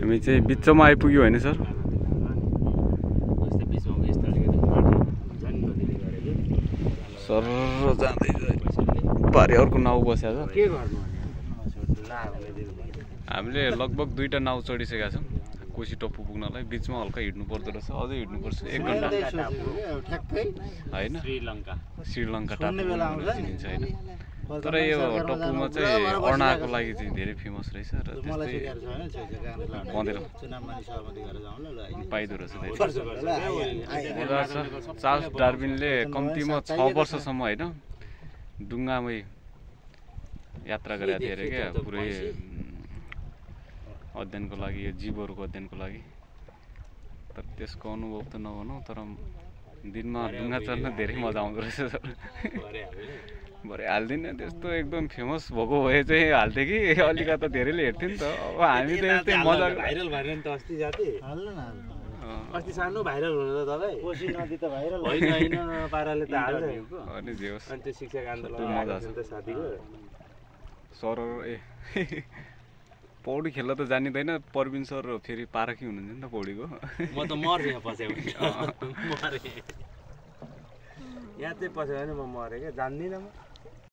हामी चाहिँ बिचमा आइपुग्यो हैन सर? सर जाँदै पारे अर्को नाउ बस्या छ। के गर्नु हामीले लगभग 2टा नाउ चढिसकेका छौँ कोशी टप्पु पुग्नलाई। बिचमा हल्का हिड्नु पर्दो रहेछ, अझै हिड्नु पर्छ 1 घण्टा हैन। श्रीलङ्का टापु चिनिन्छ हैन। तर यो टप्पुमा चाहिँ अर्नाको लागि चाहिँ धेरै फेमस रहेछ र त्यस्तै पँधेर पाइदो रहेछ। मजा छ। चार्ल्स डार्विनले कम्तीमा 6 वर्षसम्म हैन डुङ्गामै यात्रा गरेका थिए अरे क्या, पुरै अध्ययनको लागि, यो जीवहरूको अध्ययनको लागि। तर त्यसको अनुभव त नभनौँ, तर दिनमा डुङ्गा चढ्न धेरै मजा आउँदो रहेछ सर। भरे हाल्दिनँ, त्यस्तो एकदम फेमस भएको भए चाहिँ हाल्थेँ कि अलिकता धेरैले हेर्थ्यो नि त। अब हामी त यस्तै मजा भाइरल नि त अस्ति जाति अस्ति सानो भाइरल हुनु त तपाईँ। कोशी नदी त भाइरल होइन पाराले त हाल्छ अनि जे होस्। अनि त्यो शिक्षक आन्दोलन मजा छ त साथीको सर। पौडी खेल्न त जानिँदैन परबिन सर, फेरि पारखी हुनुहुन्छ नि त पौडीको। म त मर्छु यहाँ पसेँ मरेँ यहाँ चाहिँ पसेँ भने म मरेँ क्या, जान्दिनँ म।